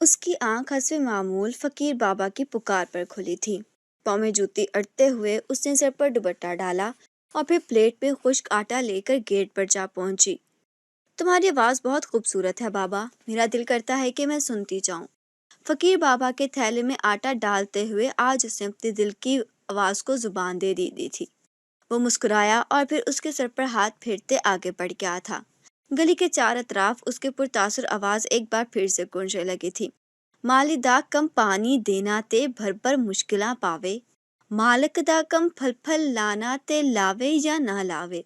اس کی آنکھ حسب معمول فقیر بابا کی پکار پر کھلی تھی۔ پاؤں میں جوتی اڑتے ہوئے اس نے سر پر دوپٹہ ڈالا اور پھر پلیٹ میں خشک آٹا لے کر گیٹ پر جا پہنچی۔ تمہاری آواز بہت خوبصورت ہے بابا، میرا دل کرتا ہے کہ میں سنتی جاؤں۔ فقیر بابا کے تھیلے میں آٹا ڈالتے ہوئے آج اس نے اپنے دل کی آواز کو زبان دے دی تھی۔ وہ مسکرایا اور پھر اس کے سر پر ہاتھ پھیرتے آگے بڑھ گیا تھا۔ گلی کے چار اطراف اس کے پرتاثر آواز ایک بار پھر سے گونجنے لگی تھی۔ مالی دا کم پانی دینا تے بھر بھر مشکلاں پاوے، مالک دا کم پھل پھل لانا تے لاوے یا نہ لاوے۔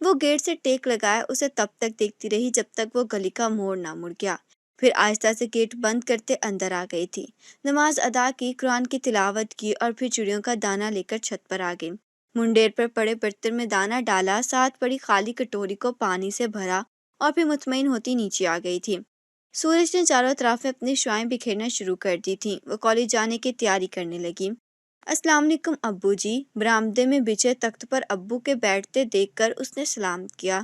وہ گیٹ سے ٹیک لگائے اسے تب تک دیکھتی رہی جب تک وہ گلی کا موڑ نہ مڑ گیا، پھر آہستہ سے گیٹ بند کرتے اندر آ گئی تھی۔ نماز ادا کی، قرآن کی تلاوت کی اور پھر چڑیوں کا دانہ لے کر چھت پر آ گئی۔ منڈیر پر پڑے برتن میں دانہ ڈالا، ساتھ پڑی خالی کٹوری کو پانی سے بھرا اور پھر مطمئن ہوتی نیچے آ گئی تھی۔ سورج نے چاروں طرف میں اپنی شعاعیں بکھیرنا شروع کر دی تھیں۔ وہ کالج جانے کی تیاری کرنے لگی۔ السلام علیکم ابو جی۔ برآمدے میں بچھے تخت پر ابو کے بیٹھتے دیکھ کر اس نے سلام کیا۔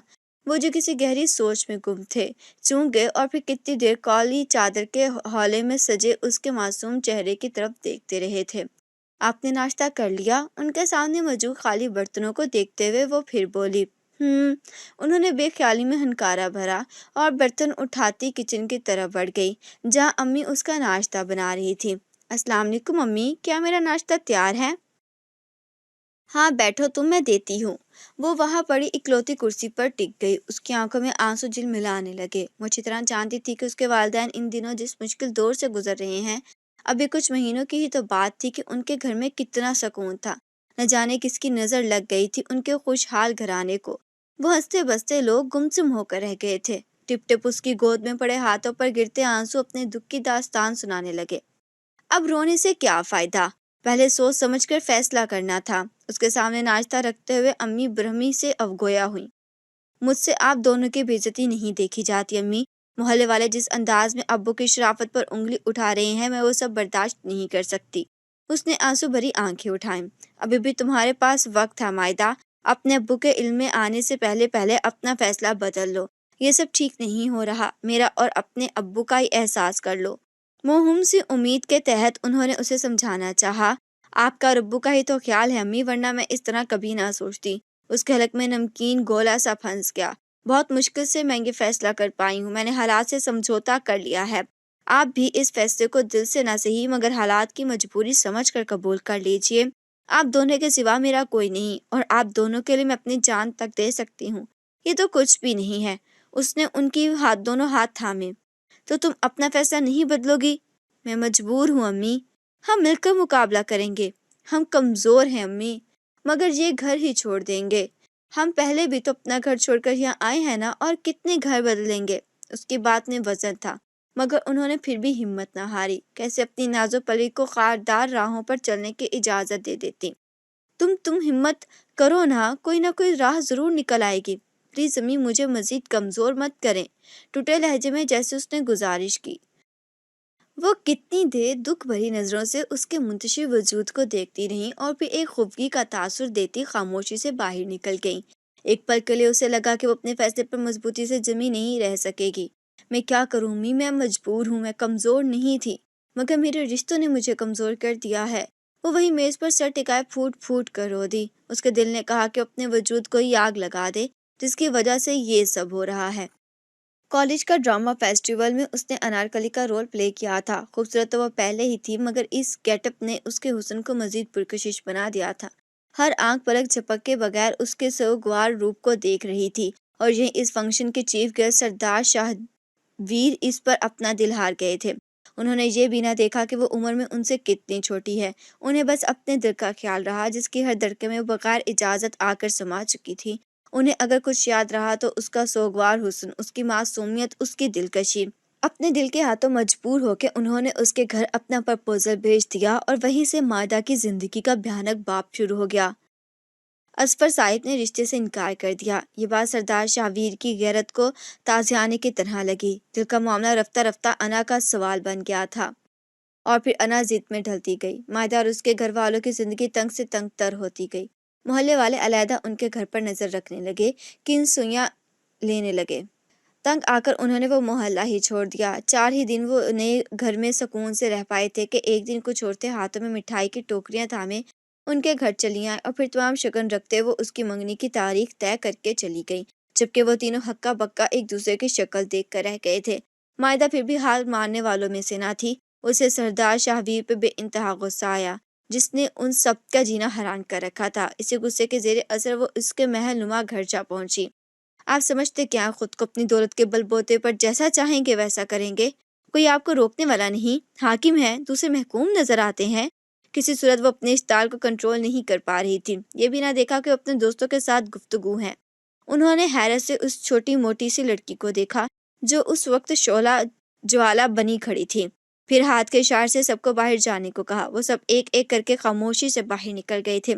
وہ جو کسی گہری سوچ میں گم تھے، چونک گئے اور پھر کتنی دیر کالی چادر کے ہولے میں سجے اس کے معصوم چہرے کی طرف دیکھتے رہے تھے۔ آپ نے ناشتہ کر لیا؟ ان کے سامنے موجود خالی برتنوں کو دیکھتے ہوئے وہ پھر بولی۔ انہوں نے بے خیالی میں ہنکارا بھرا اور برتن اٹھاتی کچن کی طرف بڑھ گئی جہاں امی اس کا ناشتہ بنا رہی تھی۔ السلام علیکم امی، کیا میرا ناشتہ تیار ہے؟ ہاں بیٹھو تم، میں دیتی ہوں۔ وہ وہاں پڑی اکلوتی کرسی پر ٹک گئی۔ اس کی آنکھوں میں آنسو جھلملانے لگے۔ وہ اچھی طرح جانتی تھی کہ اس کے والدین ان دنوں جس مشکل دور سے گزر رہے ہیں، ابھی کچھ مہینوں کی ہی تو بات تھی کہ ان کے گھر میں کتنا سکون تھا۔ نہ جانے کس کی نظر لگ گئی تھی ان کے خوشحال گھرانے کو۔ وہ ہنستے بستے لوگ گمسم ہو کر رہ گئے تھے۔ ٹپ ٹپ اس کی گود میں پڑے ہاتھوں پر گرتے آنسو اپنے دکھ کی داستان سنانے لگے۔ اب رونے سے کیا فائدہ، پہلے سوچ سمجھ کر فیصلہ کرنا تھا۔ اس کے سامنے ناشتہ رکھتے ہوئے امی برہمی سے افگویا ہوئیں۔ مجھ سے آپ دونوں کی بے عزتی نہیں دیکھی جاتی امی۔ محلے والے جس انداز میں ابو کی شرافت پر انگلی اٹھا رہے ہیں، میں وہ سب برداشت نہیں کر سکتی۔ اس نے آنسو بھری آنکھیں اٹھائیں۔ ابھی بھی تمہارے پاس وقت ہے مائدہ، اپنے ابو کے علم میں آنے سے پہلے اپنا فیصلہ بدل لو۔ یہ سب ٹھیک نہیں ہو رہا، میرا اور اپنے ابو کا ہی احساس کر لو۔ موہم سی امید کے تحت انہوں نے اسے سمجھانا چاہا۔ آپ کا اور ابو کا ہی تو خیال ہے امی، ورنہ میں اس طرح کبھی نہ سوچتی۔ اس کے حلق میں نمکین گولا سا پھنس گیا۔ بہت مشکل سے میں یہ فیصلہ کر پائی ہوں، میں نے حالات سے سمجھوتا کر لیا ہے۔ آپ بھی اس فیصلے کو دل سے نہ صحیح مگر حالات کی مجبوری سمجھ کر قبول کر لیجئے۔ آپ دونوں کے سوا میرا کوئی نہیں، اور آپ دونوں کے لیے میں اپنی جان تک دے سکتی ہوں۔ یہ تو کچھ بھی نہیں ہے۔ اس نے ان کی دونوں ہاتھ تھامے۔ تو تم اپنا فیصلہ نہیں بدلو گی؟ میں مجبور ہوں امی۔ ہم مل کر مقابلہ کریں گے۔ ہم کمزور ہیں امی، مگر یہ گھر ہی چھوڑ دیں گے۔ ہم پہلے بھی تو اپنا گھر چھوڑ کر یہاں آئے ہیں نا، اور کتنے گھر بدلیں گے۔ اس کی بات میں وزن تھا، مگر انہوں نے پھر بھی ہمت نہ ہاری۔ کیسے اپنی نازو پلی کو خاردار راہوں پر چلنے کی اجازت دے دیتی۔ تم ہمت کرو نا، کوئی نہ کوئی راہ ضرور نکل آئے گی۔ پلیز امی، مجھے مزید کمزور مت کریں، ٹوٹے لہجے میں جیسے اس نے گزارش کی۔ وہ کتنی دیر دکھ بھری نظروں سے اس کے منتشر وجود کو دیکھتی رہیں اور پھر ایک خفگی کا تاثر دیتی خاموشی سے باہر نکل گئیں۔ ایک پل کے لیے اسے لگا کہ وہ اپنے فیصلے پر مضبوطی سے جمی نہیں رہ سکے گی۔ میں کیا کروں امی، میں مجبور ہوں، میں کمزور نہیں تھی، مگر میرے رشتوں نے مجھے کمزور کر دیا ہے۔ وہ وہی میز پر سر ٹکائے پھوٹ پھوٹ کر رو دی۔ اس کے دل نے کہا کہ اپنے وجود کو ہی آگ لگا دے جس کی وجہ سے یہ سب ہو رہا ہے۔ کالج کا ڈرامہ فیسٹیول میں اس نے انارکلی کا رول پلے کیا تھا۔ خوبصورت تو وہ پہلے ہی تھی، مگر اس گیٹ اپ نے اس کے حسن کو مزید پرکشش بنا دیا تھا۔ ہر آنکھ پلک جھپکے بغیر اس کے سوگوار روپ کو دیکھ رہی تھی، اور یہ اس فنکشن کے چیف گیسٹ سردار شاہویر اس پر اپنا دل ہار گئے تھے۔ انہوں نے یہ بھی نہ دیکھا کہ وہ عمر میں ان سے کتنی چھوٹی ہے۔ انہیں بس اپنے دل کا خیال رہا، جس کی ہر دھڑکن میں بغیر اجازت آ کر سما چکی تھی۔ انہیں اگر کچھ یاد رہا تو اس کا سوگوار حسن، اس کی معصومیت، اس کی دلکشی۔ اپنے دل کے ہاتھوں مجبور ہو کے انہوں نے اس کے گھر اپنا پرپوزل بھیج دیا، اور وہیں سے مائدہ کی زندگی کا بھیانک باب شروع ہو گیا۔ اظفر صاحب نے رشتے سے انکار کر دیا۔ یہ بات سردار شاہویر کی غیرت کو تازیانے کی طرح لگی۔ دل کا معاملہ رفتہ رفتہ انا کا سوال بن گیا تھا، اور پھر انا ضد میں ڈھلتی گئی۔ مائدہ اور اس کے گھر والوں کی زندگی تنگ سے تنگ تر ہوتی گئی۔ محلے والے علیحدہ ان کے گھر پر نظر رکھنے لگے، کن سوئیاں لینے لگے۔ تنگ آ کر انہوں نے وہ محلہ ہی چھوڑ دیا۔ 4 ہی دن وہ نئے گھر میں سکون سے رہ پائے تھے کہ ایک دن کچھ عورتیں ہاتھوں میں مٹھائی کی ٹوکریاں تھامے ان کے گھر چلی آئیں، اور پھر تمام شگن رکھتے وہ اس کی منگنی کی تاریخ طے کر کے چلی گئیں، جبکہ وہ تینوں ہکا بکا ایک دوسرے کی شکل دیکھ کر رہ گئے تھے۔ مائدہ پھر بھی حال ماننے والوں میں سے نہ تھی۔ اسے سردار شاہویر پہ بے انتہا غصہ آیا، جس نے ان سب کا جینا حرام کر رکھا تھا۔ اسی غصے کے زیر اثر وہ اس کے محل نما گھر جا پہنچی۔ آپ سمجھتے کیا خود کو اپنی دولت کے بل بوتے پر جیسا چاہیں گے ویسا کریں گے؟ کوئی آپ کو روکنے والا نہیں، حاکم ہے، دوسرے محکوم نظر آتے ہیں۔ کسی صورت وہ اپنے اشتعال کو کنٹرول نہیں کر پا رہی تھی۔ یہ بھی نہ دیکھا کہ وہ اپنے دوستوں کے ساتھ گفتگو ہے۔ انہوں نے حیرت سے اس چھوٹی موٹی سی لڑکی کو دیکھا جو اس وقت شعلہ جوالا بنی کھڑی تھی، پھر ہاتھ کے اشارے سے سب کو باہر جانے کو کہا۔ وہ سب ایک ایک کر کے خاموشی سے باہر نکل گئے تھے۔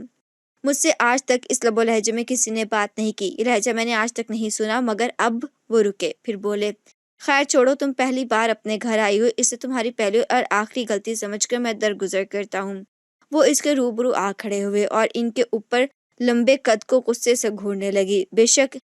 مجھ سے آج تک اس لب و لہجے میں کسی نے بات نہیں کی، یہ لہجہ میں نے آج تک نہیں سنا، مگر اب وہ رکے، پھر بولے، خیر چھوڑو، تم پہلی بار اپنے گھر آئی ہو، اسے تمہاری پہلی اور آخری غلطی سمجھ کر میں درگزر کرتا ہوں۔ وہ اس کے روبرو آ کھڑے ہوئے اور ان کے اوپر لمبے قد کو غصے سے گھورنے لگی۔ بے شک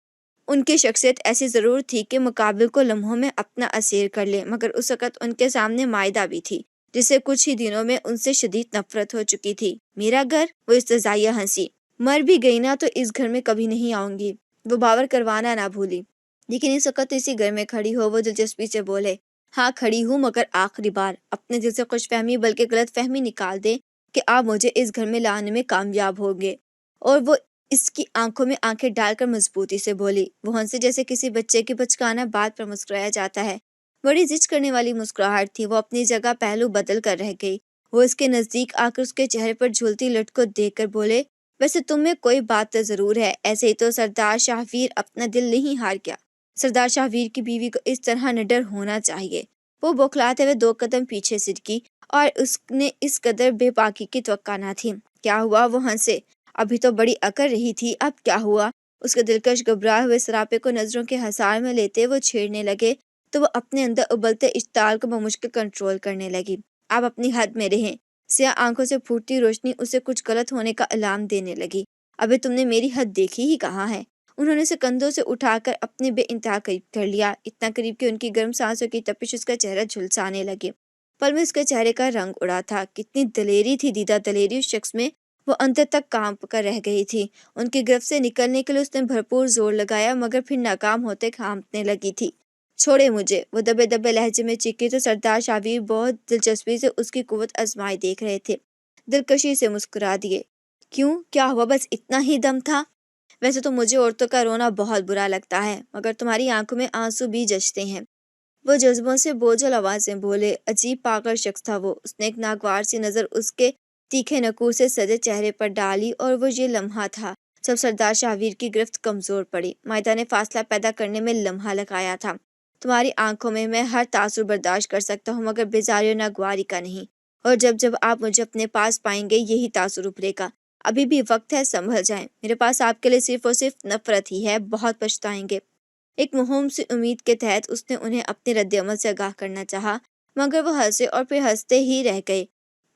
ان کی شخصیت ایسی ضرور تھی کہ مقابل کو لمحوں میں اپنا اسیر کر لے، مگر اس وقت ان کے سامنے مائدہ بھی تھی، جسے کچھ ہی دنوں میں ان سے شدید نفرت ہو چکی تھی۔ میرا گھر؟ وہ استہزائیہ ہنسی۔ مر بھی گئی نا تو اس گھر میں کبھی نہیں آؤں گی، وہ باور کروانا نہ بھولی۔ لیکن اس وقت اسی گھر میں کھڑی ہو، وہ دلچسپی سے بولے، ہاں کھڑی ہوں، مگر آخری بار اپنے دل سے خوش فہمی بلکہ غلط فہمی نکال دے کہ آپ مجھے اس گھر میں لانے میں کامیاب ہوں گے۔ اور وہ اس کی آنکھوں میں آنکھیں ڈال کر مضبوطی سے بولی۔ وہ ہنسے جیسے کسی بچے کی بچکانہ بات پر مسکرایا جاتا ہے۔ بڑی زج کرنے والی مسکراہٹ تھی۔ وہ اپنی جگہ پہلو بدل کر رہ گئی۔ وہ اس کے نزدیک آ کر اس کے چہرے پر جھولتی لٹ کو دیکھ کر بولے، ویسے تم میں کوئی بات تو ضرور ہے، ایسے ہی تو سردار شاہویر اپنا دل نہیں ہار گیا۔ سردار شاہویر کی بیوی کو اس طرح نڈر ہونا چاہیے۔ وہ بوکھلاتے ہوئے 2 قدم پیچھے سرکی، اور اس نے اس قدر بے باکی کی توقع نہ تھی۔ کیا ہوا؟ وہ ہنسے۔ ابھی تو بڑی اکڑ رہی تھی، اب کیا ہوا؟ اس کے دلکش گھبرائے ہوئے سراپے کو نظروں کے حصار میں لیتے وہ چھیڑنے لگے تو وہ اپنے اندر ابلتے اشتعال کو بمشکل کنٹرول کرنے لگی۔ آپ اپنی حد میں رہیں۔ سیاہ آنکھوں سے پھوٹتی روشنی اسے کچھ غلط ہونے کا الارم دینے لگی۔ ابھی تم نے میری حد دیکھی ہی کہاں ہے؟ انہوں نے اسے کندھوں سے اٹھا کر اپنے بے انتہا قریب کر لیا، اتنا قریب کہ ان کی گرم سانسوں کی تپش اس کا چہرہ جھلسانے لگی۔ پل میں اس کے چہرے کا رنگ اڑا تھا۔ کتنی دلیری تھی، دیدہ دلیری اس شخص میں! وہ اندر تک کانپ کر رہ گئی تھی۔ ان کی گرفت سے نکلنے کے لیے اس نے بھرپور زور لگایا، مگر پھر ناکام ہوتے کانپنے لگی تھی۔ چھوڑے مجھے، وہ دبے دبے لہجے میں چیخی تو سردار شاہویر بہت دلچسپی سے اس کی قوت آزمائی دیکھ رہے تھے۔ دلکشی سے مسکرا دیے۔ کیوں؟ کیا ہوا؟ بس اتنا ہی دم تھا؟ ویسے تو مجھے عورتوں کا رونا بہت برا لگتا ہے، مگر تمہاری آنکھوں میں آنسو بھی جچتے ہیں۔ وہ جذبوں سے بوجھل آواز میں بولے۔ عجیب پاگل شخص تھا وہ۔ اس نے ایک ناگوار سی نظر اس کے تیکھے نکور سے سجے چہرے پر ڈالی، اور وہ یہ لمحہ تھا جب سردار شاہویر کی گرفت کمزور پڑی۔ مائدہ نے فاصلہ پیدا کرنے میں لمحہ لگایا تھا۔ تمہاری آنکھوں میں ہر تاثر برداشت کر سکتا ہوں، مگر بیزاری اور ناگواری کا نہیں، اور جب جب آپ مجھے اپنے پاس پائیں گے یہی تاثر ابھرے گا۔ ابھی بھی وقت ہے، سنبھل جائیں۔ میرے پاس آپ کے لیے صرف اور صرف نفرت ہی ہے، بہت پچھتائیں گے۔ ایک موہوم سی امید کے تحت اس نے انہیں اپنے رد عمل سے آگاہ کرنا چاہا، مگر وہ ہنسے اور پھر ہنستے ہی رہ گئے۔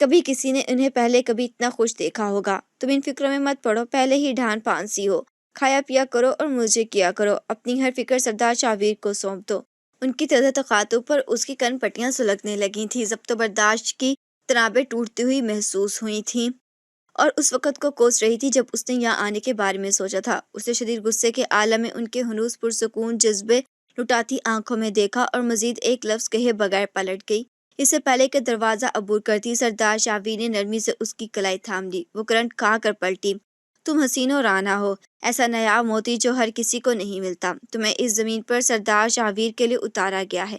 کبھی کسی نے انہیں پہلے کبھی اتنا خوش دیکھا ہوگا۔ تم ان فکروں میں مت پڑو، پہلے ہی ڈھان پھانسی ہو۔ کھایا پیا کرو اور مزے کیا کرو، اپنی ہر فکر سردار شاہویر کو سونپ دو۔ ان کی تازہ تخاطب پر اس کی کن پٹیاں سلگنے لگی تھیں، ضبط و برداشت کی تنابیں ٹوٹتی ہوئی محسوس ہوئی تھیں، اور اس وقت کو کوس رہی تھی جب اس نے یہاں آنے کے بارے میں سوچا تھا۔ اسے شدید غصے کے عالم میں ان کے ہنوز پرسکون جذبے لٹاتی آنکھوں میں دیکھا، اور مزید ایک لفظ کہے بغیر پلٹ گئی۔ اس سے پہلے کہ دروازہ عبور کرتی، سردار شاہویر نے نرمی سے اس کی کلائی تھام لی۔ وہ کرنٹ کھا کر پلٹی۔ تم حسین و رانا ہو، ایسا نایاب موتی جو ہر کسی کو نہیں ملتا۔ تمہیں اس زمین پر سردار شاہویر کے لیے اتارا گیا ہے۔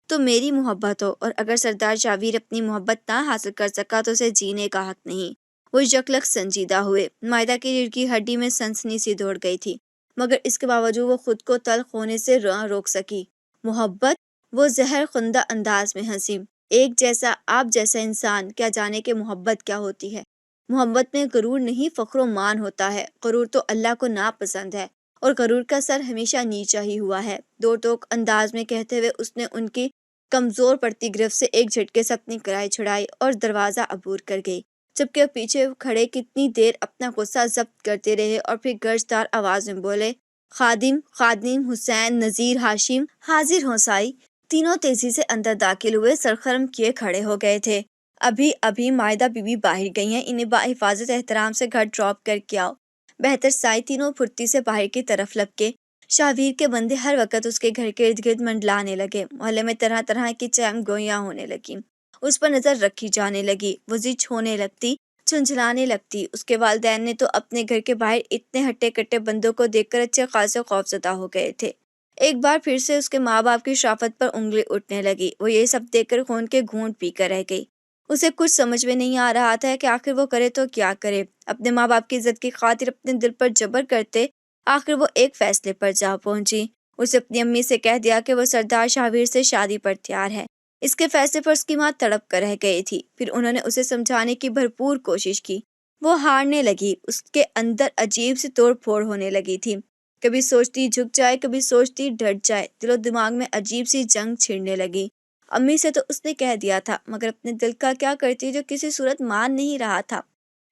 تم میری محبت ہو، اور اگر سردار شاہویر اپنی محبت نہ حاصل کر سکا تو اسے جینے کا حق نہیں۔ وہ یکلخ سنجیدہ ہوئے۔ مائدہ کی ریڑھ کی ہڈی میں سنسنی سی دوڑ گئی تھی، مگر اس کے باوجود وہ خود کو تلخ ہونے سے نہ روک سکی۔ محبت؟ وہ زہر خندہ انداز میں ہنسی۔ ایک جیسا آپ جیسا انسان کیا جانے کہ محبت کیا ہوتی ہے۔ محبت میں غرور نہیں، فخر و مان ہوتا ہے۔ غرور تو اللہ کو ناپسند ہے، اور غرور کا سر ہمیشہ نیچا ہی ہوا ہے۔ دو ٹوک انداز میں کہتے ہوئے اس نے ان کی کمزور پڑتی گرفت سے ایک جھٹکے سے اپنی کلائی چھڑائی اور دروازہ عبور کر گئی، جبکہ وہ پیچھے کھڑے کتنی دیر اپنا غصہ ضبط کرتے رہے، اور پھر گرجدار آواز میں بولے، خادم حسین، نذیر، ہاشم، حاضر ہوسائی تینوں تیزی سے اندر داخل ہوئے، سرخرم کیے کھڑے ہو گئے تھے۔ ابھی ابھی مائدہ بی بی باہر گئی ہیں، انہیں بحفاظت احترام سے گھر ڈراپ کر کے آؤ۔ بہتر سائی تینوں پھرتی سے باہر کی طرف لپکے۔ شاہویر کے بندے ہر وقت اس کے گھر کے ارد گرد منڈلانے لگے۔ محلے میں طرح طرح کی چہم گوئیاں ہونے لگیں، اس پر نظر رکھی جانے لگی، وہ زچ ہونے لگتی، جھنجھلانے لگتی۔ اس کے والدین نے تو اپنے گھر کے باہر اتنے ہٹے کٹے بندوں کو دیکھ کر اچھے خاصے خوفزدہ ہو گئے تھے۔ ایک بار پھر سے اس کے ماں باپ کی شرافت پر انگلی اٹھنے لگی۔ وہ یہ سب دیکھ کر خون کے گھونٹ پی کر رہ گئی۔ اسے کچھ سمجھ میں نہیں آ رہا تھا کہ آخر وہ کرے تو کیا کرے۔ اپنے ماں باپ کی عزت کی خاطر اپنے دل پر جبر کرتے آخر وہ ایک فیصلے پر جا پہنچی۔ اسے اپنی امی سے کہہ دیا کہ وہ سردار شاہویر سے شادی پر تیار ہے۔ اس کے فیصلے پر اس کی ماں تڑپ کر رہ گئی تھی۔ پھر انہوں نے اسے سمجھانے کی بھرپور کوشش کی، وہ ہارنے لگی۔ اس کے اندر عجیب سی توڑ پھوڑ ہونے لگی تھی، کبھی سوچتی جھک جائے، کبھی سوچتی ڈٹ جائے۔ دل و دماغ میں عجیب سی جنگ چھڑنے لگی۔ امی سے تو اس نے کہہ دیا تھا، مگر اپنے دل کا کیا کرتی جو کسی صورت مان نہیں رہا تھا۔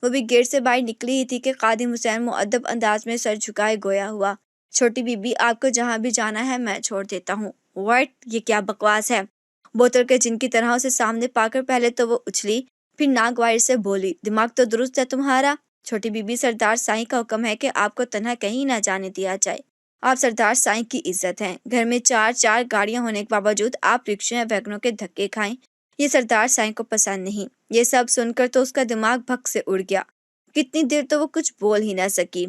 وہ بھی گیٹ سے باہر نکلی ہی تھی کہ خادم حسین مؤدب انداز میں سر جھکائے گویا ہوا، چھوٹی بی بی آپ کو جہاں بھی جانا ہے میں چھوڑ دیتا ہوں۔ واٹ، یہ کیا بکواس ہے؟ بوتل کے جن کی طرح اسے سامنے پا کر پہلے تو وہ اچھلی، پھر ناگوار سے بولی، دماغ تو درست ہے تمہارا؟ چھوٹی بی بی، سردار سائیں کا حکم ہے کہ آپ کو تنہا کہیں نہ جانے دیا جائے۔ آپ سردار سائیں کی عزت ہیں، گھر میں چار چار گاڑیاں ہونے کے باوجود آپ رکشوں یا ویگنوں کے دھکے کھائیں، یہ سردار سائیں کو پسند نہیں۔ یہ سب سن کر تو اس کا دماغ بھگ سے اڑ گیا۔ کتنی دیر تو وہ کچھ بول ہی نہ سکی۔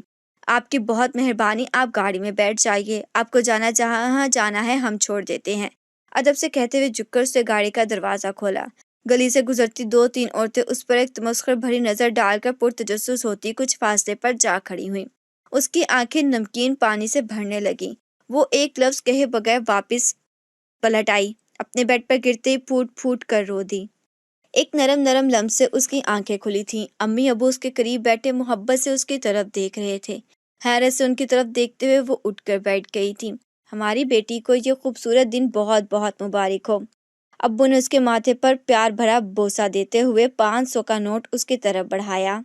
آپ کی بہت مہربانی، آپ گاڑی میں بیٹھ جائیے، آپ کو جانا جہاں جانا ہے ہم چھوڑ دیتے ہیں۔ ادب سے کہتے ہوئے جھک کر اس نے گاڑی کا دروازہ کھولا۔ گلی سے گزرتی دو تین عورتیں اس پر ایک تمسخر بھری نظر ڈال کر پرتجسس ہوتی کچھ فاصلے پر جا کھڑی ہوئیں۔ اس کی آنکھیں نمکین پانی سے بھرنے لگیں۔ وہ ایک لفظ کہے بغیر واپس پلٹ آئی، اپنے بیڈ پر گرتے ہی پھوٹ پھوٹ کر رو دی۔ ایک نرم نرم لمس سے اس کی آنکھیں کھلی تھیں۔ امی ابو اس کے قریب بیٹھے محبت سے اس کی طرف دیکھ رہے تھے۔ حیرت سے ان کی طرف دیکھتے ہوئے وہ اٹھ کر بیٹھ گئی تھی۔ ہماری بیٹی کو یہ خوبصورت دن بہت بہت مبارک ہو۔ ابو نے اس کے ماتھے پر پیار بھرا بوسہ دیتے ہوئے 500 کا نوٹ اس کی طرف بڑھایا،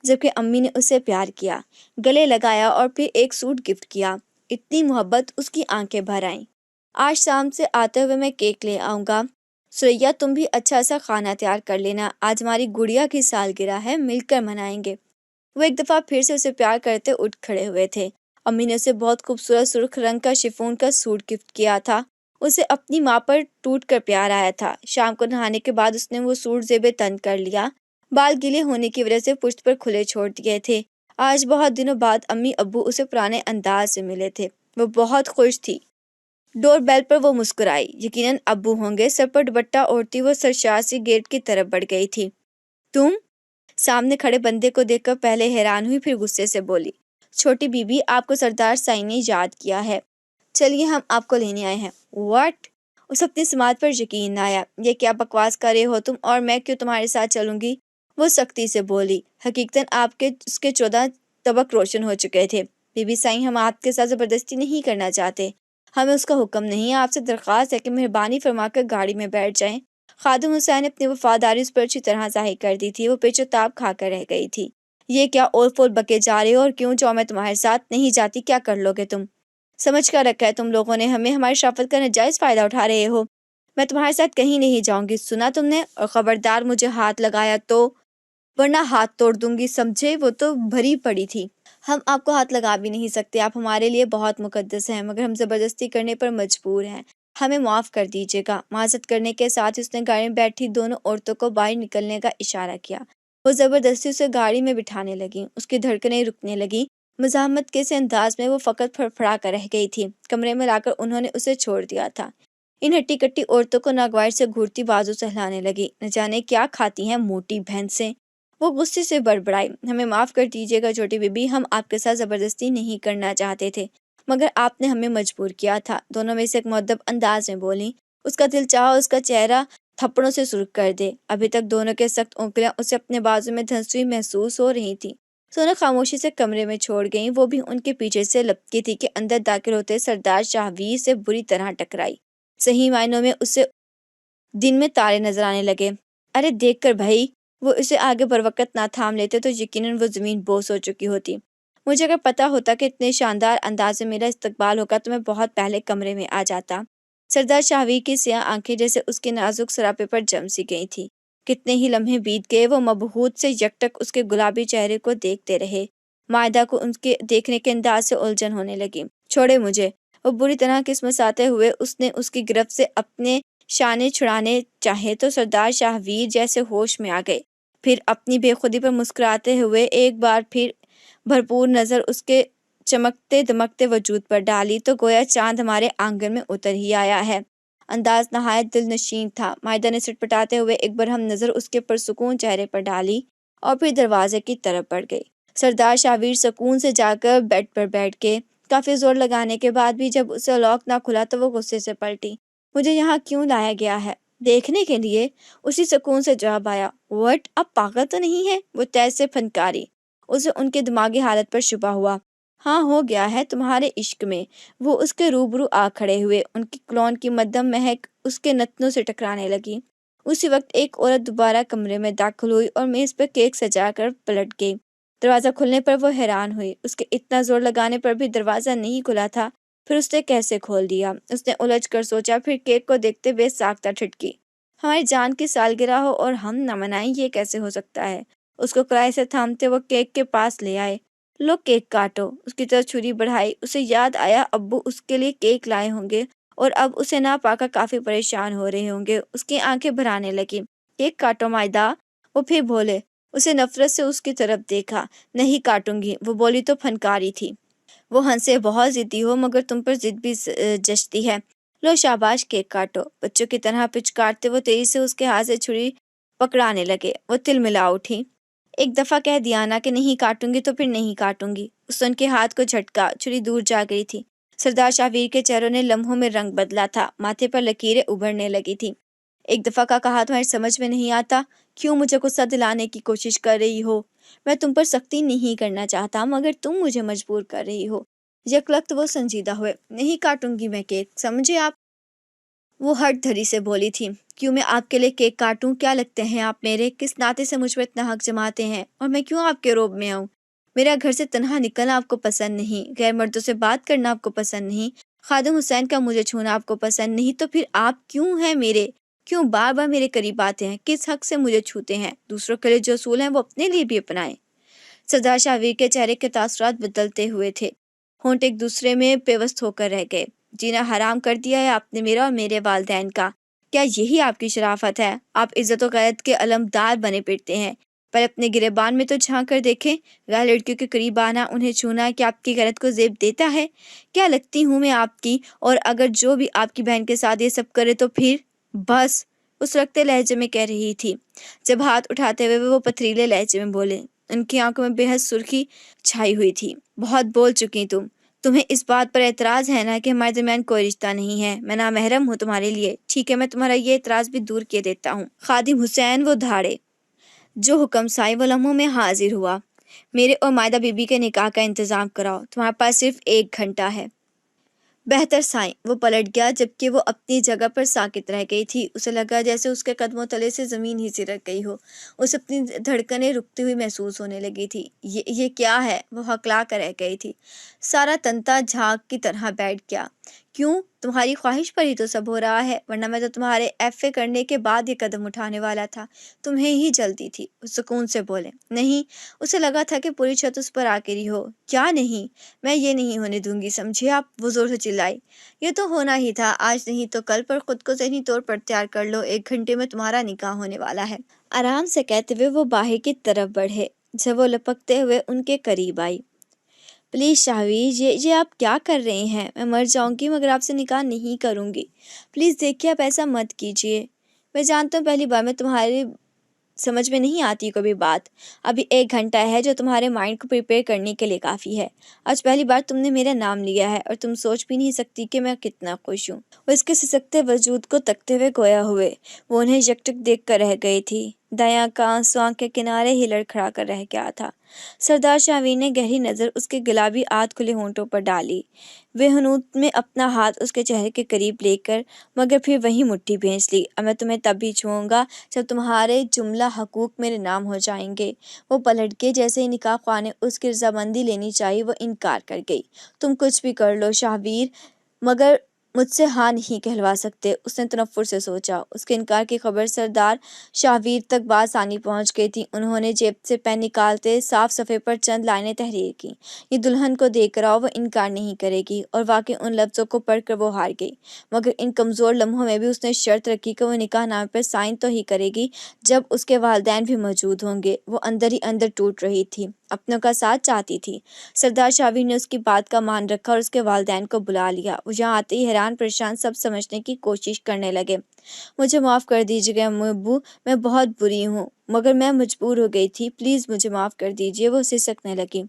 جبکہ امی نے اسے پیار کیا، گلے لگایا اور پھر ایک سوٹ گفٹ کیا۔ اتنی محبت اس کی آنکھیں بھر آئیں۔ آج شام سے آتے ہوئے میں کیک لے آؤں گا۔ سریا تم بھی اچھا سا کھانا تیار کر لینا، آج ہماری گڑیا کی سالگرہ ہے، مل کر منائیں گے۔ وہ ایک دفعہ پھر سے اسے پیار کرتے اٹھ کھڑے ہوئے تھے۔ امی نے اسے بہت خوبصورت سرخ رنگ کا شفون کا سوٹ گفٹ کیا تھا، اسے اپنی ماں پر ٹوٹ کر پیار آیا تھا۔ شام کو نہانے کے بعد اس نے وہ سوٹ زیب تن کر لیا، بال گیلے ہونے کی وجہ سے پشت پر کھلے چھوڑ دیے تھے۔ آج بہت دنوں بعد امی ابو اسے پرانے انداز سے ملے تھے، وہ بہت خوش تھی۔ ڈور بیل پر وہ مسکرائی، یقیناً ابو ہوں گے۔ سر پر دوپٹہ اوڑھتی وہ سرشاسی گیٹ کی طرف بڑھ گئی تھی۔ تم؟ سامنے کھڑے بندے کو دیکھ کر پہلے حیران ہوئی، پھر غصے سے بولی، چھوٹی بی بی آپ کو سردار سائیں نے یاد کیا ہے، چلیے ہم آپ کو لینے آئے ہیں۔ واٹ؟ اس اپنی سماعت پر یقین نہ آیا۔ یہ کیا بکواس کر رہے ہو تم، اور میں کیوں تمہارے ساتھ چلوں گی؟ وہ سختی سے بولی۔ حقیقتاً آپ کے اس کے 14 طبق روشن ہو چکے تھے۔ بی بی سائیں، ہم آپ کے ساتھ زبردستی نہیں کرنا چاہتے، ہمیں اس کا حکم نہیں، آپ سے درخواست ہے کہ مہربانی فرما کر گاڑی میں بیٹھ جائیں۔ خادم حسین نے اپنی وفاداری اس پر اچھی طرح ظاہر کر دی تھی، وہ پیچ و تاب کھا کر رہ گئی تھی۔ یہ کیا اول فول بکے جا رہے ہو، اور کیوں جاؤ میں تمہارے ساتھ؟ نہیں جاتی، کیا کر لو گے تم؟ سمجھ کر رکھا ہے تم لوگوں نے ہمیں، ہماری شرافت کا ناجائز فائدہ اٹھا رہے ہو۔ میں تمہارے ساتھ کہیں نہیں جاؤں گی، سنا تم نے؟ اور خبردار مجھے ہاتھ لگایا تو ورنہ ہاتھ توڑ دوں گی، سمجھے؟ وہ تو بھری پڑی تھی۔ ہم آپ کو ہاتھ لگا بھی نہیں سکتے، آپ ہمارے لیے بہت مقدس ہیں، مگر ہم زبردستی کرنے پر مجبور ہیں، ہمیں معاف کر دیجیے گا۔ معذرت کرنے کے ساتھ اس نے گاڑی میں بیٹھی دونوں عورتوں کو باہر نکلنے کا اشارہ کیا۔ وہ زبردستی اسے گاڑی میں بٹھانے لگیں، اس کی دھڑکنیں رکنے لگیں۔ مزاحمت کے سے انداز میں وہ فقط پھڑپھڑا کر رہ گئی تھی۔ کمرے میں لا کر انہوں نے اسے چھوڑ دیا تھا۔ ان ہٹی کٹی عورتوں کو ناگوار سے گھورتی بازو سے ہلانے لگی، نہ جانے کیا کھاتی ہیں موٹی بھینسیں۔ وہ غصے سے بڑبڑائی، ہمیں معاف کر دیجیے گا چھوٹی بی بی، ہم آپ کے ساتھ زبردستی نہیں کرنا چاہتے تھے، مگر آپ نے ہمیں مجبور کیا تھا۔ دونوں میں سے ایک مؤدب انداز میں بولی۔ اس کا دل چاہا اس کا چہرہ تھپڑوں سے سرخ کر دے۔ ابھی تک دونوں کے سخت انگلیاں اسے اپنے بازو میں دھنسی ہوئی محسوس ہو رہی تھیں۔ دونوں خاموشی سے کمرے میں چھوڑ گئیں، وہ بھی ان کے پیچھے سے لپکی تھی کہ اندر داخل ہوتے سردار شاہویر سے بری طرح ٹکرائی۔ صحیح معنوں میں اسے دن میں تارے نظر آنے لگے۔ ارے دیکھ کر بھائی، وہ اسے آگے بروقت نہ تھام لیتے تو یقیناً وہ زمین بوس ہو چکی ہوتی۔ مجھے اگر پتا ہوتا کہ اتنے شاندار انداز میں میرا استقبال ہوگا تو میں بہت پہلے کمرے میں آ جاتا۔ سردار شاہویر کی سیاہ آنکھیں جیسے اس کے نازک سراپے پر جم سی گئی تھی۔ کتنے ہی لمحے بیت گئے، وہ مبہوت سے یکٹک اس کے گلابی چہرے کو دیکھتے رہے۔ مائدہ کو ان کے دیکھنے کے انداز سے الجھن ہونے لگی۔ چھوڑے مجھے، وہ بری طرح کسمساتے ہوئے اس نے اس کی گرفت سے اپنے شانے چھڑانے چاہے تو سردار شاہویر جیسے ہوش میں آ گئے، پھر اپنی بے خودی پر مسکراتے ہوئے ایک بار پھر بھرپور نظر اس کے چمکتے دمکتے وجود پر ڈالی تو گویا چاند ہمارے آنگن میں اتر ہی آیا ہے۔ انداز نہایت دل نشین تھا۔ مائدہ نے سٹپٹاتے ہوئے ایک برہم نظر اس کے پرسکون چہرے پر ڈالی اور پھر دروازے کی طرف بڑھ گئی۔ سردار شاہویر سکون سے جا کر بیڈ پر بیٹھ کے کافی زور لگانے کے بعد بھی جب اسے لاک نہ کھلا تو وہ غصے سے پلٹی۔ مجھے یہاں کیوں لایا گیا ہے؟ دیکھنے کے لیے، اسی سکون سے جواب آیا۔ وٹ، اب پاگل تو نہیں ہے؟ وہ تیز سے پھنکاری۔ اسے ان کے دماغی حالت پر شبہ ہوا۔ ہاں، ہو گیا ہے تمہارے عشق میں۔ وہ اس کے روبرو آ کھڑے ہوئے، ان کی کلون کی مدھم مہک اس کے نتنوں سے ٹکرانے لگی۔ اسی وقت ایک عورت دوبارہ کمرے میں داخل ہوئی اور میز پر کیک سجا کر پلٹ گئی۔ دروازہ کھلنے پر وہ حیران ہوئی۔ اس کے اتنا زور لگانے پر بھی دروازہ نہیں کھلا تھا، پھر اس نے کیسے کھول دیا؟ اس نے الجھ کر سوچا، پھر کیک کو دیکھتے ہوئے ساختہ ٹھٹکی۔ ہماری جان کی سالگرہ ہو اور ہم نہ منائیں، یہ کیسے ہو سکتا ہے؟ اس کو کلائی سے تھامتے وہ کیک کے پاس لے آئے۔ لو کیک کاٹو۔ اس کی طرف چھری بڑھائی۔ اسے یاد آیا ابو اس کے لیے کیک لائے ہوں گے اور اب اسے نہ پا کر کافی پریشان ہو رہے ہوں گے۔ اس کی آنکھیں بھر آنے لگی۔ کیک کاٹو مائدہ، وہ پھر بولے۔ اسے نفرت سے اس کی طرف دیکھا۔ نہیں کاٹوں گی، وہ بولی تو پھنکاری تھی۔ وہ ہنسے، بہت ضدی ہو مگر تم پر ضد بھی جچتی ہے۔ لو شاباش، کیک کاٹو۔ بچوں کی طرح پچکارتے وہ تیزی سے اس کے ہاتھ سے چھری پکڑانے لگے۔ وہ تل ملا اٹھی۔ ایک دفعہ کہہ دیا نا کہ نہیں کاٹوں گی تو پھر نہیں کاٹوں گی۔ اس نے ان کے ہاتھ کو جھٹکا، چھری دور جا گئی تھی۔ سردار شاہویر کے چہروں نے لمحوں میں رنگ بدلا تھا، ماتھے پر لکیریں ابھرنے لگی تھی۔ ایک دفعہ کا کہا تمہاری سمجھ میں نہیں آتا؟ کیوں مجھے غصہ دلانے کی کوشش کر رہی ہو؟ میں تم پر سختی نہیں کرنا چاہتا مگر تم مجھے مجبور کر رہی ہو۔ یکلخت وہ سنجیدہ ہوئے۔ نہیں کاٹوں گی میں کیک، سمجھے آپ؟ وہ ہٹ دھری سے بولی تھی۔ کیوں میں آپ کے لیے کیک کاٹوں؟ کیا لگتے ہیں آپ میرے؟ کس ناطے سے مجھ پر اتنا حق جماتے ہیں؟ اور میں کیوں آپ کے روب میں آؤں؟ میرا گھر سے تنہا نکلنا آپ کو پسند نہیں، غیر مردوں سے بات کرنا آپ کو پسند نہیں، خادم حسین کا مجھے چھونا آپ کو پسند نہیں، تو پھر آپ کیوں ہیں میرے؟ کیوں بار بار میرے قریب آتے ہیں؟ کس حق سے مجھے چھوتے ہیں؟ دوسروں کے لیے جو اصول ہیں وہ اپنے لیے بھی اپنائیں۔ سردار شاہویر کے چہرے کے تاثرات بدلتے ہوئے تھے۔ ہونٹ ایک دوسرے میں پیوست ہو کر رہ گئے۔ جینا حرام کر دیا ہے آپ نے میرا اور میرے والدین کا۔ کیا یہی آپ کی شرافت ہے؟ آپ عزت و غیرت کے علمدار بنے پھرتے ہیں، پر اپنے گریبان میں تو جھانک کر دیکھیں۔ غیر لڑکیوں کے قریب آنا، انہیں چھونا، کیا آپ کی غیرت کو زیب دیتا ہے؟ کیا لگتی ہوں میں آپ کی؟ اور اگر جو بھی آپ کی بہن کے ساتھ یہ سب کرے تو پھر؟ بس، اس رکھتے لہجے میں کہہ رہی تھی۔ جب ہاتھ اٹھاتے ہوئے وہ پتھریلے لہجے میں بولے، ان کی آنکھوں میں بے حد سرخی چھائی ہوئی تھی۔ بہت بول چکی تمہیں اس بات پر اعتراض ہے نا کہ ہمارے درمیان کوئی رشتہ نہیں ہے؟ میں نامحرم ہوں تمہارے لیے؟ ٹھیک ہے، میں تمہارا یہ اعتراض بھی دور کیے دیتا ہوں۔ خادم حسین وہ دھاڑے، جو حکم سائی وہ لمحوں میں حاضر ہوا۔ میرے اور مائدہ بی بی کے نکاح کا انتظام کراؤ، تمہارے پاس صرف 1 گھنٹہ ہے۔ بہتر سائیں۔ وہ پلٹ گیا جبکہ وہ اپنی جگہ پر ساکت رہ گئی تھی۔ اسے لگا جیسے اس کے قدموں تلے سے زمین ہی سرک گئی ہو۔ اسے اپنی دھڑکنیں رکتی ہوئی محسوس ہونے لگی تھی۔ یہ کیا ہے؟ وہ ہکلا کر رہ گئی تھی۔ سارا تنتا جھاگ کی طرح بیٹھ گیا۔ کیوں؟ تمہاری خواہش پر ہی تو سب ہو رہا ہے، ورنہ میں تو تمہارے ایف اے کرنے کے بعد یہ قدم اٹھانے والا تھا۔ تمہیں ہی جلدی تھی۔ وہ سکون سے بولے۔ نہیں، اسے لگا تھا کہ پوری چھت اس پر آ گری ہو۔ کیا نہیں؟ میں یہ نہیں ہونے دوں گی، سمجھے آپ؟ وہ زور سے چلائی۔ یہ تو ہونا ہی تھا، آج نہیں تو کل، پر خود کو ذہنی طور پر تیار کر لو، 1 گھنٹے میں تمہارا نکاح ہونے والا ہے۔ آرام سے کہتے ہوئے وہ باہر کی طرف بڑھے۔ جب وہ لپکتے ہوئے ان کے قریب آئی۔ پلیز شاہویر، یہ آپ کیا کر رہے ہیں؟ میں مر جاؤں گی مگر آپ سے نکاح نہیں کروں گی۔ پلیز دیکھیے، آپ ایسا مت کیجیے۔ میں جانتا ہوں پہلی بار میں تمہاری سمجھ میں نہیں آتی کوئی بات۔ ابھی 1 گھنٹہ ہے جو تمہارے مائنڈ کو پریپیئر کرنے کے لیے کافی ہے۔ آج پہلی بار تم نے میرا نام لیا ہے اور تم سوچ بھی نہیں سکتی کہ میں کتنا خوش ہوں۔ وہ اس کے سسکتے وجود کو تکتے ہوئے گویا ہوئے۔ وہ انہیں یکٹک دیکھ کر رہ گئی تھی۔ دایاں کا آنسو آنکھ کے کنارے ہی لڑکھڑا کر رہ گیا تھا۔ سردار شاہویر نے گہری نظر اس کے گلابی آدھ کھلے ہونٹوں پر ڈالی، وہ حنوط میں اپنا ہاتھ اس کے چہرے کے قریب لے کر مگر پھر وہی مٹھی بھینچ لی۔ اب میں تمہیں تب بھی چھوؤں گا جب تمہارے جملہ حقوق میرے نام ہو جائیں گے۔ وہ پلٹ کے جیسے ہی نکاح خواہ نے اس کی رضامندی لینی چاہی وہ انکار کر گئی۔ تم کچھ بھی کر لو شاہویر، مگر مجھ سے ہاں نہیں کہلوا سکتے۔ اس نے تنفر سے سوچا۔ اس کے انکار کی خبر سردار شاہویر تک بآسانی پہنچ گئی تھی۔ انہوں نے جیب سے پین نکالتے صاف صفحے پر چند لائنیں تحریر کیں۔ یہ دلہن کو دیکھ کر آؤ، وہ انکار نہیں کرے گی۔ اور واقعی ان لفظوں کو پڑھ کر وہ ہار گئی، مگر ان کمزور لمحوں میں بھی اس نے شرط رکھی کہ وہ نکاح نامے پر سائن تو ہی کرے گی جب اس کے والدین بھی موجود ہوں گے۔ وہ اندر ہی اندر ٹوٹ رہی تھی، اپنوں کا ساتھ چاہتی تھی۔ سردار شاہویر نے اس کی بات کا مان رکھا اور اس کے والدین کو بلا لیا۔ وہ یہاں آتے ہی حیران پریشان سب سمجھنے کی کوشش کرنے لگے۔ مجھے معاف کر دیجیے گا ابو، میں بہت بری ہوں، مگر میں مجبور ہو گئی تھی، پلیز مجھے معاف کر دیجیے۔ وہ سسکنے لگی۔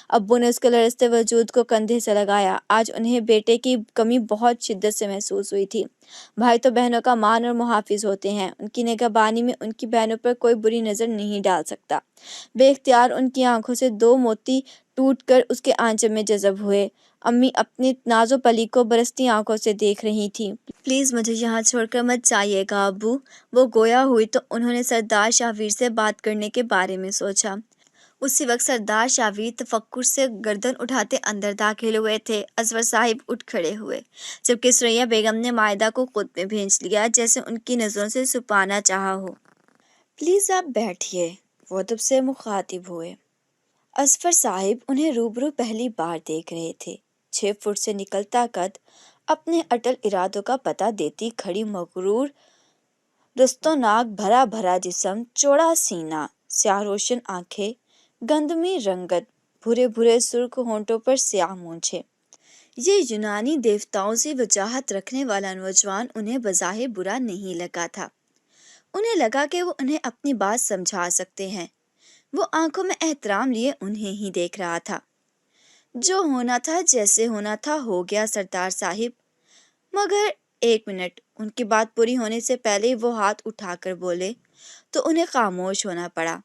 ابو نے اس کے لرزتے وجود کو کندھے سے لگایا۔ آج انہیں بیٹے کی کمی بہت شدت سے محسوس ہوئی تھی۔ بھائی تو بہنوں کا مان اور محافظ ہوتے ہیں، ان کی نگہبانی میں ان کی بہنوں پر کوئی بری نظر نہیں ڈال سکتا۔ بے اختیار ان کی آنکھوں سے دو موتی ٹوٹ کر اس کے آنچل میں جذب ہوئے۔ امی اپنی ناز و پلی کو برستی آنکھوں سے دیکھ رہی تھیں۔ پلیز مجھے یہاں چھوڑ کر مت جائیے گا ابو۔ وہ گویا ہوئی تو انہوں نے سردار شاہویر سے بات کرنے کے بارے میں سوچا۔ اسی وقت سردار شاہویر تفکر سے گردن اٹھاتے اندر داخل ہوئے تھے۔ اصغر صاحب اٹھ کھڑے ہوئے، جبکہ ثریا بیگم نے مائدہ کو خود میں بھیج لیا، جیسے ان کی نظروں سے چھپانا چاہا ہو۔ پلیز آپ بیٹھیے، وہ ادب سے مخاطب ہوئے۔ اصغر صاحب انہیں روبرو پہلی بار دیکھ رہے تھے۔ 6 فٹ سے نکلتا قد، اپنے اٹل ارادوں کا پتہ دیتی کھڑی مغرور رستوناک بھرا بھرا جسم، چوڑا سینہ، سیاہ روشن آنکھیں، گندمی رنگت، بھورے بھورے سرخ ہونٹوں پر سیاہ مونچھیں۔ یہ یونانی دیوتاؤں سے وجاہت رکھنے والا نوجوان انہیں بظاہر برا نہیں لگا تھا۔ انہیں لگا کہ وہ انہیں اپنی بات سمجھا سکتے ہیں۔ وہ آنکھوں میں احترام لیے انہیں ہی دیکھ رہا تھا۔ جو ہونا تھا جیسے ہونا تھا ہو گیا سردار صاحب، مگر ایک منٹ۔ ان کی بات پوری ہونے سے پہلے ہی وہ ہاتھ اٹھا کر بولے تو انہیں خاموش ہونا پڑا۔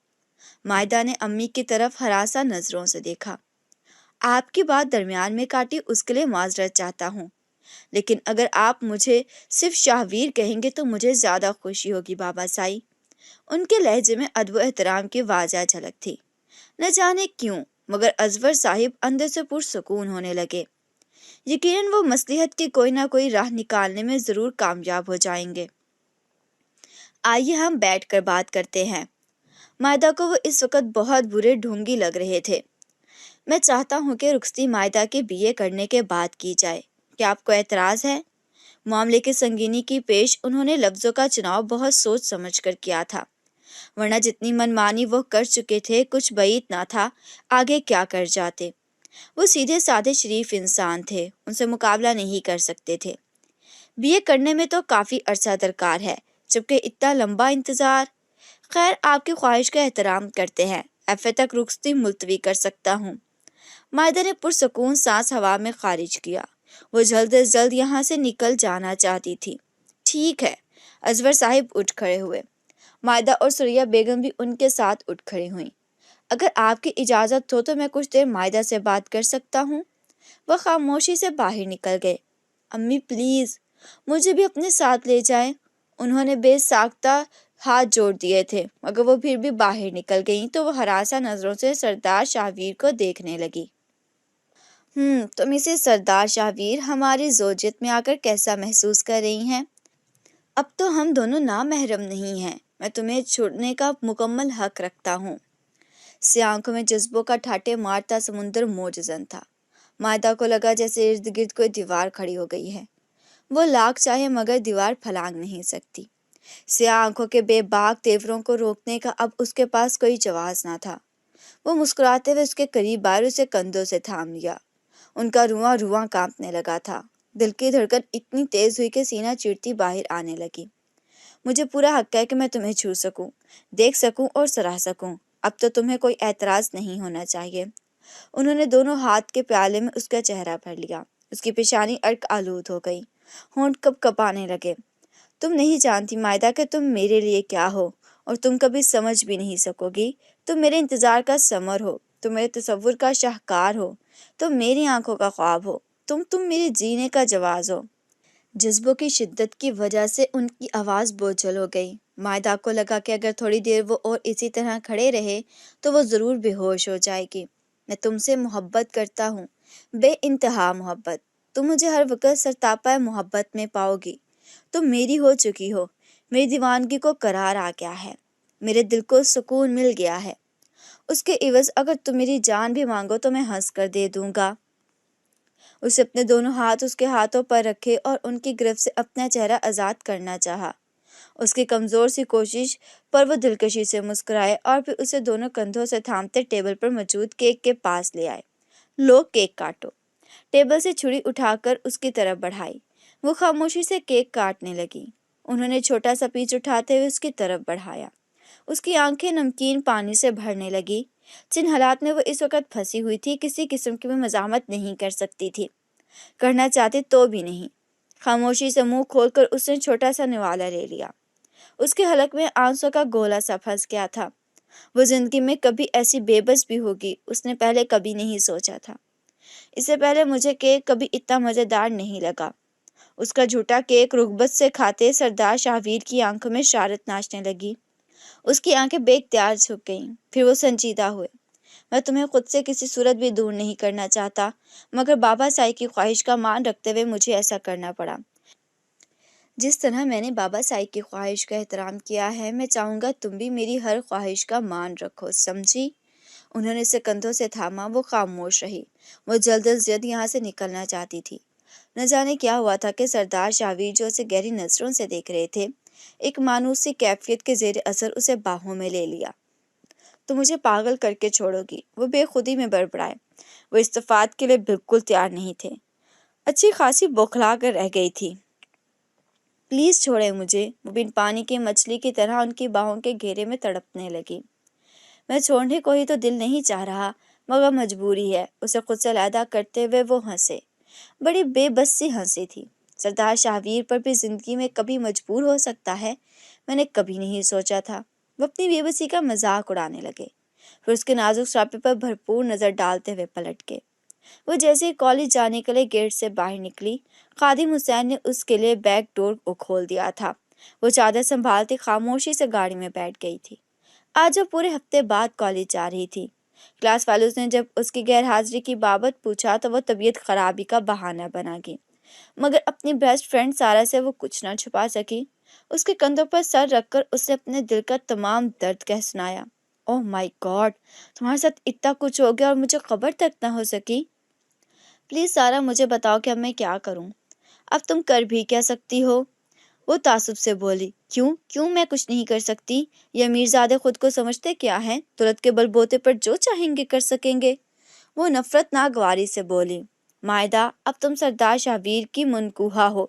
مائدہ نے امی کی طرف ہراساں نظروں سے دیکھا۔ آپ کی بات درمیان میں کاٹی، اس کے لیے معذرت چاہتا ہوں، لیکن اگر آپ مجھے صرف شاہویر کہیں گے تو مجھے زیادہ خوشی ہوگی بابا سائی۔ ان کے لہجے میں ادب و احترام کی واضح جھلک تھی۔ نہ جانے کیوں، مگر اصغر صاحب اندر سے پرسکون ہونے لگے۔ یقیناً وہ مصلحت کی کوئی نہ کوئی راہ نکالنے میں ضرور کامیاب ہو جائیں گے۔ آئیے ہم بیٹھ کر بات کرتے ہیں۔ مائدہ کو وہ اس وقت بہت برے ڈھونگی لگ رہے تھے۔ میں چاہتا ہوں کہ رخصتی مائدہ کے BA کرنے کے بعد کی جائے۔ کیا آپ کو اعتراض ہے؟ معاملے کی سنگینی کی پیش انہوں نے لفظوں کا چناؤ بہت سوچ سمجھ کر کیا تھا، ورنہ جتنی منمانی وہ کر چکے تھے کچھ بعید نہ تھا آگے کیا کر جاتے۔ وہ سیدھے سادے شریف انسان تھے، ان سے مقابلہ نہیں کر سکتے تھے۔ BA کرنے میں تو کافی عرصہ درکار ہے، جبکہ اتنا لمبا انتظار۔ خیر، آپ کی خواہش کا احترام کرتے ہیں، FA تک رخصتی ملتوی کر سکتا ہوں۔ مائدہ نے پرسکون سانس ہوا میں خارج کیا۔ وہ جلد از جلد یہاں سے نکل جانا چاہتی تھی۔ ٹھیک ہے۔ اصغر صاحب اٹھ کھڑے ہوئے۔ مائدہ اور ثریا بیگم بھی ان کے ساتھ اٹھ کھڑی ہوئیں۔ اگر آپ کی اجازت ہو تو میں کچھ دیر مائدہ سے بات کر سکتا ہوں؟ وہ خاموشی سے باہر نکل گئے۔ امی پلیز مجھے بھی اپنے ساتھ لے جائیں۔ انہوں نے بے ساختہ ہاتھ جوڑ دیے تھے، مگر وہ پھر بھی باہر نکل گئیں تو وہ ہراساں نظروں سے سردار شاہویر کو دیکھنے لگی۔ تم اسے سردار شاہویر ہماری زوجیت میں آ کر کیسا محسوس کر رہی ہیں؟ اب تو ہم دونوں نامحرم نہیں ہیں، میں تمہیں چھوڑنے کا مکمل حق رکھتا ہوں۔ سیاہ آنکھوں میں جذبوں کا ٹھاٹھے مارتا سمندر موجزن تھا۔ مائدہ کو لگا جیسے ارد گرد کوئی دیوار کھڑی ہو گئی ہے۔ وہ لاکھ چاہے مگر دیوار پھلانگ نہیں سکتی۔ سیاہ آنکھوں کے بے باک تیوروں کو روکنے کا اب اس کے پاس کوئی جواز نہ تھا۔ وہ مسکراتے ہوئے اس کے قریب آئے اور اسے کندھوں سے تھام لیا۔ ان کا رواں رواں کانپنے لگا تھا۔ دل کی دھڑکن اتنی تیز ہوئی کہ سینہ چیرتی باہر آنے لگی۔ مجھے پورا حق ہے کہ میں تمہیں چھو سکوں، دیکھ سکوں اور سراہ سکوں۔ اب تو تمہیں کوئی اعتراض نہیں ہونا چاہیے۔ انہوں نے دونوں ہاتھ کے پیالے میں اس کا چہرہ بھر لیا۔ اس کی پیشانی عرق آلود ہو گئی، ہونٹ کپ کپانے لگے۔ تم نہیں جانتی مائدہ کہ تم میرے لیے کیا ہو، اور تم کبھی سمجھ بھی نہیں سکو گی۔ تم میرے انتظار کا ثمر ہو، تم میرے تصور کا شاہکار ہو، تم میری آنکھوں کا خواب ہو، تم میرے جینے کا جواز ہو۔ جذبوں کی شدت کی وجہ سے ان کی آواز بوجھل ہو گئی۔ مائدہ کو لگا کہ اگر تھوڑی دیر وہ اور اسی طرح کھڑے رہے تو وہ ضرور بے ہوش ہو جائے گی۔ میں تم سے محبت کرتا ہوں، بے انتہا محبت۔ تم مجھے ہر وقت سرتاپا محبت میں پاؤ گی۔ تم میری ہو چکی ہو، میری دیوانگی کو قرار آ گیا ہے، میرے دل کو سکون مل گیا ہے۔ اس کے عوض اگر تم میری جان بھی مانگو تو میں ہنس کر دے دوں گا۔ اسے اپنے دونوں ہاتھ اس کے ہاتھوں پر رکھے اور ان کی گرفت سے اپنا چہرہ آزاد کرنا چاہا۔ اس کی کمزور سی کوشش پر وہ دلکشی سے مسکرائے اور پھر اسے دونوں کندھوں سے تھامتے ٹیبل پر موجود کیک کے پاس لے آئے۔ لو کیک کاٹو۔ ٹیبل سے چھری اٹھا کر اس کی طرف بڑھائی۔ وہ خاموشی سے کیک کاٹنے لگی۔ انہوں نے چھوٹا سا پیس اٹھاتے ہوئے اس کی طرف بڑھایا۔ اس کی آنکھیں نمکین پانی سے بھرنے لگی۔ جن حالات میں وہ اس وقت پھنسی ہوئی تھی کسی قسم کی بھی مزاحمت نہیں کر سکتی تھی، کرنا چاہتی تو بھی نہیں۔ خاموشی سے منہ کھول کر اس نے چھوٹا سا نوالا لے لیا۔ اس کے حلق میں آنسوں کا گولا سا پھنس گیا تھا۔ وہ زندگی میں کبھی ایسی بے بس بھی ہوگی اس نے پہلے کبھی نہیں سوچا تھا۔ اس سے پہلے مجھے کیک کبھی اتنا مزیدار نہیں لگا۔ اس کا جھوٹا کیک رغبت سے کھاتے سردار شاہویر کی آنکھوں میں شرارت ناچنے لگی۔ اس کی آنکھیں بے اختیار جھک گئیں۔ پھر وہ سنجیدہ ہوئے۔ میں تمہیں خود سے کسی صورت بھی دور نہیں کرنا چاہتا، مگر بابا سائی کی خواہش کا مان رکھتے ہوئے مجھے ایسا کرنا پڑا۔ جس طرح میں نے بابا سائی کی خواہش کا احترام کیا ہے، میں چاہوں گا تم بھی میری ہر خواہش کا مان رکھو، سمجھی؟ انہوں نے اسے کندھوں سے تھاما۔ وہ خاموش رہی۔ وہ جلد از جلد یہاں سے نکلنا چاہتی تھی۔ نہ جانے کیا ہوا تھا کہ سردار شاہویر جو اسے گہری نظروں سے دیکھ رہے تھے، ایک مانوسی کیفیت کے زیر اثر اسے باہوں میں لے لیا۔ تو مجھے پاگل کر کے چھوڑو گی؟ وہ بے خودی میں بڑبڑائے۔ وہ استفاد کے لیے بالکل تیار نہیں تھے۔ اچھی خاصی بوکھلا کر رہ گئی تھی۔ پلیز چھوڑیں مجھے۔ وہ بن پانی کی مچھلی کی طرح ان کی باہوں کے گھیرے میں تڑپنے لگی۔ میں چھوڑنے کو ہی تو دل نہیں چاہ رہا، مگر مجبوری ہے۔ اسے خود سے علیحدہ کرتے ہوئے وہ ہنسے۔ بڑی بے بس سی ہنسی تھی۔ سردار شاہویر پر بھی زندگی میں کبھی مجبور ہو سکتا ہے؟ میں نے کبھی نہیں سوچا تھا۔ وہ اپنی بے بسی کا مذاق اڑانے لگے، پھر اس کے نازک سراپے پر بھرپور نظر ڈالتے ہوئے پلٹ گئے۔ وہ جیسے ہی کالج جانے کے لیے گیٹ سے باہر نکلی، خادم حسین نے اس کے لیے بیک ڈور کھول دیا تھا۔ وہ چادر سنبھالتی خاموشی سے گاڑی میں بیٹھ گئی تھی۔ آج وہ پورے ہفتے بعد کالج جا رہی تھی۔ کلاس والوں نے جب اس کی غیر حاضری کی بابت پوچھا تو وہ طبیعت خرابی کا بہانہ بنا گئی، مگر اپنی بیسٹ فرینڈ سارا سے وہ کچھ نہ چھپا سکی۔ اس کے کندھوں پر سر رکھ کر اس نے اپنے دل کا تمام درد کہہ سنایا۔ اوہ مائی گاڈ، تمہارے ساتھ اتنا کچھ ہو گیا اور مجھے خبر تک نہ ہو سکی۔ پلیز سارا مجھے بتاؤ کہ اب میں کیا کروں؟ اب تم کر بھی کیا سکتی ہو؟ وہ تعصب سے بولی۔ کیوں میں کچھ نہیں کر سکتی؟ یہ امیرزادے خود کو سمجھتے کیا ہیں؟ دولت کے بل بوتے پر جو چاہیں گے کر سکیں گے۔ وہ نفرت ناگواری سے بولی۔ مائدہ، اب تم سردار شاہویر کی منکوحہ ہو۔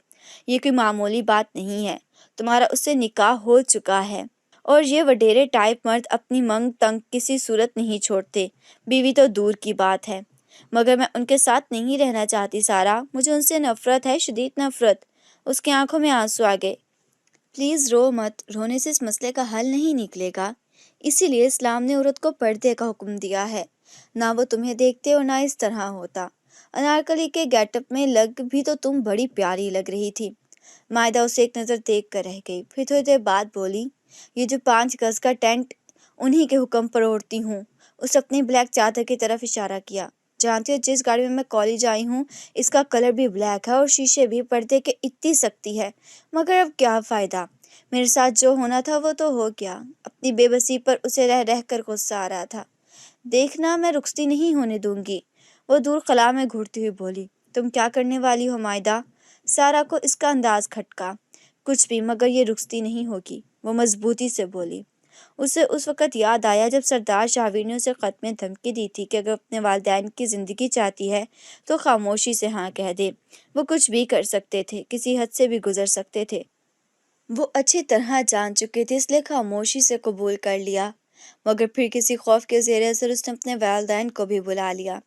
یہ کوئی معمولی بات نہیں ہے۔ تمہارا اس سے نکاح ہو چکا ہے، اور یہ وڈیرے ٹائپ مرد اپنی منگ تنگ کسی صورت نہیں چھوڑتے، بیوی تو دور کی بات ہے۔ مگر میں ان کے ساتھ نہیں رہنا چاہتی سارا، مجھے ان سے نفرت ہے، شدید نفرت۔ اس کی آنکھوں میں آنسو آ گئے۔ پلیز رو مت، رونے سے اس مسئلے کا حل نہیں نکلے گا۔ اسی لیے اسلام نے عورت کو پردے کا حکم دیا ہے۔ نہ وہ تمہیں دیکھتے اور نہ اس طرح ہوتا۔ انارکلی کے گیٹ اپ میں لگ بھی تو تم بڑی پیاری لگ رہی تھی۔ مائدہ اسے ایک نظر دیکھ کر رہ گئی، پھر تھوڑی دیر بعد بولی، یہ جو 5 گز کا ٹینٹ انہی کے حکم پر اوڑھتی ہوں۔ اس اپنی بلیک چادر کی طرف اشارہ کیا۔ جانتی ہو جس گاڑی میں کالج آئی ہوں اس کا کلر بھی بلیک ہے اور شیشے بھی پردے کے اتنی سختی ہے، مگر اب کیا فائدہ؟ میرے ساتھ جو ہونا تھا وہ تو ہو گیا۔ اپنی بے بسی پر اسے رہ رہ کر غصہ آ رہا تھا۔ دیکھنا، میں رخصتی نہیں ہونے دوں گی۔ وہ دور خلا میں گھورتی ہوئی بولی۔ تم کیا کرنے والی ہو مائدہ؟ سارا کو اس کا انداز کھٹکا۔ کچھ بھی، مگر یہ رخصتی نہیں ہوگی، وہ مضبوطی سے بولی۔ اسے اس وقت یاد آیا جب سردار شاہویر نے اسے خط میں دھمکی دی تھی کہ اگر اپنے والدین کی زندگی چاہتی ہے تو خاموشی سے ہاں کہہ دے۔ وہ کچھ بھی کر سکتے تھے، کسی حد سے بھی گزر سکتے تھے۔ وہ اچھی طرح جان چکے تھے، اس لیے خاموشی سے قبول کر لیا، مگر پھر کسی خوف کے زیر اثر اس نے اپنے والدین کو بھی بلا لیا۔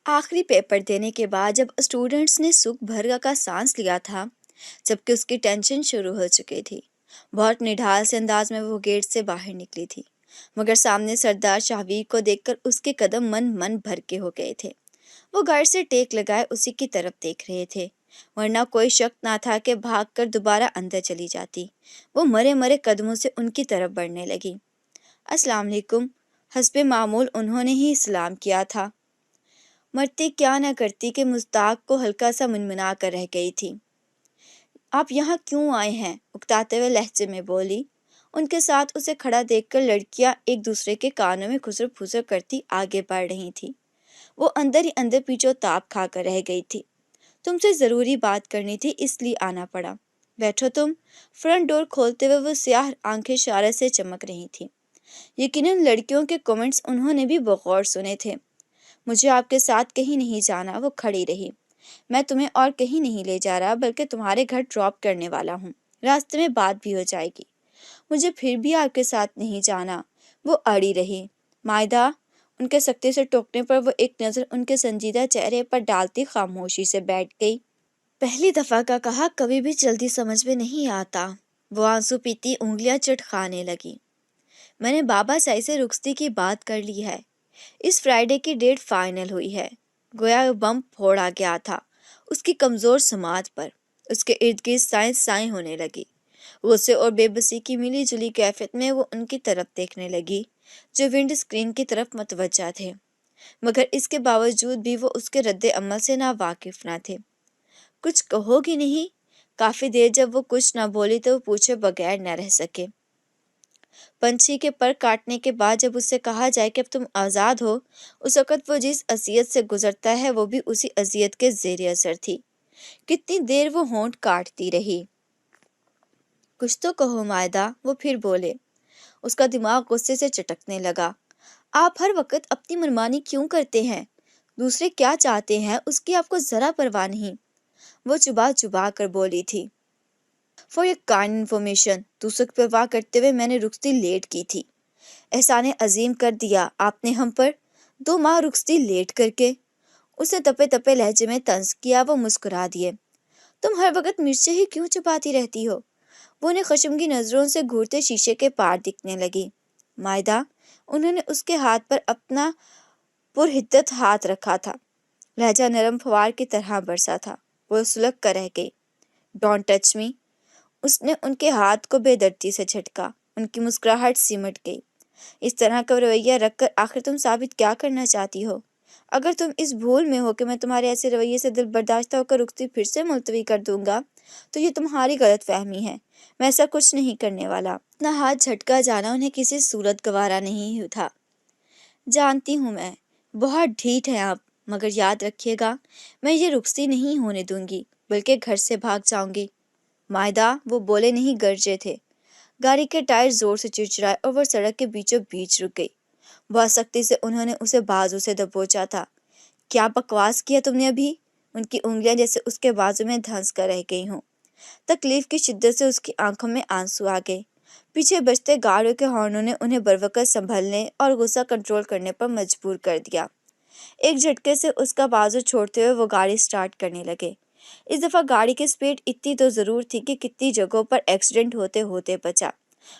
آخری پیپر دینے کے بعد جب اسٹوڈنٹس نے سکھ بھر کا سانس لیا تھا، جبکہ اس کی ٹینشن شروع ہو چکی تھی، بہت نڈھال سے انداز میں وہ گیٹ سے باہر نکلی تھی، مگر سامنے سردار شاہویر کو دیکھ کر اس کے قدم من بھر کے ہو گئے تھے۔ وہ گھر سے ٹیک لگائے اسی کی طرف دیکھ رہے تھے، ورنہ کوئی شک نہ تھا کہ بھاگ کر دوبارہ اندر چلی جاتی۔ وہ مرے مرے قدموں سے ان کی طرف بڑھنے لگی۔ السلام علیکم، حسب معمول انہوں نے ہی سلام کیا تھا۔ مرتی کیا نہ کرتی کہ مشتاق کو ہلکا سا منمنا کر رہ گئی تھی۔ آپ یہاں کیوں آئے ہیں؟ اکتاتے ہوئے لہجے میں بولی۔ ان کے ساتھ اسے کھڑا دیکھ کر لڑکیاں ایک دوسرے کے کانوں میں خسر پھسر کرتی آگے بڑھ رہی تھی۔ وہ اندر ہی اندر پیچھو تاپ کھا کر رہ گئی تھی۔ تم سے ضروری بات کرنی تھی، اس لیے آنا پڑا۔ بیٹھو تم۔ فرنٹ ڈور کھولتے ہوئے وہ سیاہ آنکھیں شرارت سے چمک رہی تھیں۔ یقیناً لڑکیوں کے کمنٹس انہوں نے بھی بغور سنے تھے۔ مجھے آپ کے ساتھ کہیں نہیں جانا، وہ کھڑی رہی۔ میں تمہیں اور کہیں نہیں لے جا رہا، بلکہ تمہارے گھر ڈراپ کرنے والا ہوں۔ راستے میں بات بھی ہو جائے گی۔ مجھے پھر بھی آپ کے ساتھ نہیں جانا، وہ اڑی رہی۔ مائدہ، ان کے سختی سے ٹوکنے پر وہ ایک نظر ان کے سنجیدہ چہرے پر ڈالتی خاموشی سے بیٹھ گئی۔ پہلی دفعہ کا کہا کبھی بھی جلدی سمجھ میں نہیں آتا۔ وہ آنسو پیتی انگلیاں چٹکانے لگی۔ میں نے بابا سائی سے رخصتی کی بات کر لی ہے۔ اس فرائیڈے کی ڈیٹ فائنل ہوئی ہے۔ گویا بم پھوڑا گیا تھا اس کی کمزور سماعت پر۔ اس کے ارد گرد سائیں ہونے لگی۔ غصے اور بے بسی کی ملی جلی کیفیت میں وہ ان کی طرف دیکھنے لگی جو ونڈ اسکرین کی طرف متوجہ تھے، مگر اس کے باوجود بھی وہ اس کے رد عمل سے واقف نہ تھے۔ کچھ کہو گی نہیں؟ کافی دیر جب وہ کچھ نہ بولی تو وہ پوچھے بغیر نہ رہ سکے۔ پنچھی کے پر کاٹنے کے بعد جب اس سے کہا جائے کہ اب تم آزاد ہو، اس وقت وہ جس اذیت سے گزرتا ہے وہ بھی اسی اذیت کے زیر اثر تھی۔ کتنی دیر وہ ہونٹ کاٹتی رہی۔ کچھ تو کہو مائدہ، وہ پھر بولے۔ اس کا دماغ غصے سے چٹکنے لگا۔ آپ ہر وقت اپنی منمانی کیوں کرتے ہیں؟ دوسرے کیا چاہتے ہیں اس کی آپ کو ذرا پرواہ نہیں۔ وہ چبا چبا کر بولی تھی۔ فار یور کائنڈ انفارمیشن، دوسروں کی پرواہ کرتے ہوئے میں نے رخصتی لیٹ کی تھی۔ احسان عظیم کر دیا آپ نے ہم پر، 2 ماہ رخصتی لیٹ کر کے۔ اسے تپے تپے لہجے میں طنز کیا۔ وہ مسکرا دیے۔ تم ہر وقت مرچیں ہی کیوں چباتی رہتی ہو؟ وہ انہیں خشمگین نظروں سے گھورتے شیشے کے پار دکھنے لگی۔ مائدہ، انہوں نے اس کے ہاتھ پر اپنا پرحدت ہاتھ رکھا تھا۔ لہجہ نرم فوار کی طرح برسا تھا۔ وہ سلگ کر رہ گئی۔ Don't touch me. اس نے ان کے ہاتھ کو بے دردی سے جھٹکا۔ ان کی مسکراہٹ سمٹ گئی۔ اس طرح کا رویہ رکھ کر آخر تم ثابت کیا کرنا چاہتی ہو؟ اگر تم اس بھول میں ہو کہ میں تمہارے ایسے رویے سے دل برداشتہ ہو کر رخصتی پھر سے ملتوی کر دوں گا تو یہ تمہاری غلط فہمی ہے۔ میں ایسا کچھ نہیں کرنے والا۔ اپنا ہاتھ جھٹکا جانا انہیں کسی صورت گوارا نہیں تھا۔ جانتی ہوں میں، بہت ڈھیٹ ہیں آپ، مگر یاد رکھیے گا میں یہ رخصتی نہیں ہونے دوں گی، بلکہ گھر سے بھاگ جاؤں گی۔ مائدہ، وہ بولے نہیں گرجے تھے۔ گاڑی کے ٹائر زور سے چرچرائے اور وہ سڑک کے بیچوں بیچ رک گئی۔ بہت سختی سے انہوں نے اسے بازو سے دبوچا تھا۔ کیا بکواس کیا تم نے ابھی؟ ان کی انگلیاں جیسے اس کے بازو میں دھنس کر رہ گئی ہوں۔ تکلیف کی شدت سے اس کی آنکھوں میں آنسو آ گئے۔ پیچھے بجتے گاڑیوں کے ہارنوں نے انہیں بروقت سنبھلنے اور غصہ کنٹرول کرنے پر مجبور کر دیا۔ ایک جھٹکے سے اس کا بازو چھوڑتے ہوئے وہ گاڑی سٹارٹ کرنے لگے۔ اس دفعہ گاڑی کی سپیڈ اتنی تو ضرور تھی کہ کتنی جگہوں پر ایکسیڈنٹ ہوتے ہوتے بچا۔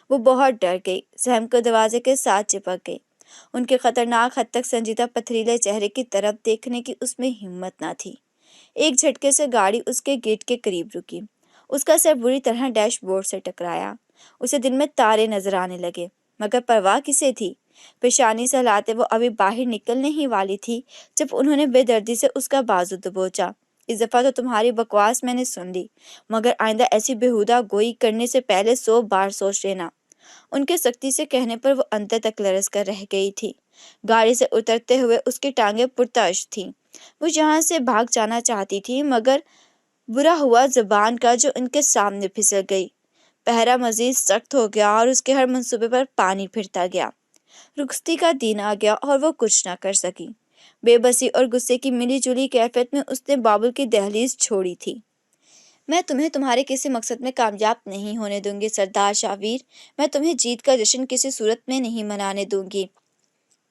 وہ بہت ڈر گئی، سہم کو دروازے کے ساتھ چپک گئی۔ ان کے خطرناک حد تک سنجیدہ پتھریلے چہرے کی طرف دیکھنے کی اس میں ہمت نہ تھی۔ ایک جھٹکے سے گاڑی اس کے گیٹ کے قریب رکی۔ اس کا سر بری طرح ڈیش بورڈ سے ٹکرایا۔ اسے دل میں تارے نظر آنے لگے، مگر پرواہ کسے تھی؟ پیشانی سے ہلاتے وہ ابھی باہر نکلنے ہی والی تھی جب انہوں نے بے دردی سے اس کا بازو دبوچا۔ اس دفعہ تو تمہاری بکواس میں نے سن لی، مگر آئندہ ایسی بےہودہ گوئی کرنے سے پہلے 100 بار سوچ لینا۔ ان کے سختی سے کہنے پر وہ اندر تک لرز کر رہ گئی تھی۔ گاڑی سے اترتے ہوئے اس کی ٹانگیں پرتعش تھیں۔ وہ یہاں سے بھاگ جانا چاہتی تھی، مگر برا ہوا زبان کا جو ان کے سامنے پھسل گئی۔ پہرا مزید سخت ہو گیا اور اس کے ہر منصوبے پر پانی پھرتا گیا۔ رخصتی کا دن آ گیا اور وہ کچھ نہ کر سکی۔ بے بسی اور غصے کی ملی جلی کیفیت میں اس نے بابل کی دہلیز چھوڑی تھی۔ میں تمہیں تمہارے کسی مقصد میں کامیاب نہیں ہونے دوں گی سردار شاہویر۔ میں تمہیں جیت کا جشن کسی صورت میں نہیں منانے دوں گی۔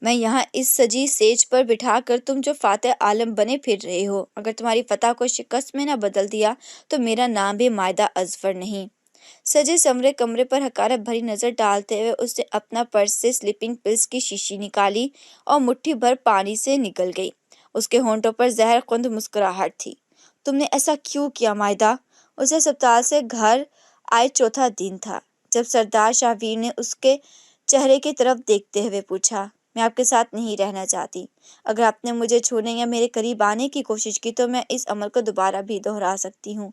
میں یہاں اس سجی سیج پر بٹھا کر تم جو فاتح عالم بنے پھر رہے ہو، اگر تمہاری فتح کو شکست میں نہ بدل دیا تو میرا نام بھی مائدہ اظفر نہیں۔ سجے سمرے کمرے پر حقارت بھری نظر ڈالتے ہوئے اس نے اپنا پرس سے سلیپنگ پلس کی شیشی نکالی اور مٹھی بھر پانی سے نکل گئی۔ اس کے ہونٹوں پر زہر خوند مسکراہٹ تھی۔ تم نے ایسا کیوں کیا مائدہ؟ اسے ہسپتال سے گھر آئے چوتھا دن تھا جب سردار شاہویر نے اس کے چہرے کی طرف دیکھتے ہوئے پوچھا، میں آپ کے ساتھ نہیں رہنا چاہتی۔ اگر آپ نے مجھے چھونے یا میرے قریب آنے کی کوشش کی تو میں اس عمل کو دوبارہ بھی دہرا سکتی ہوں۔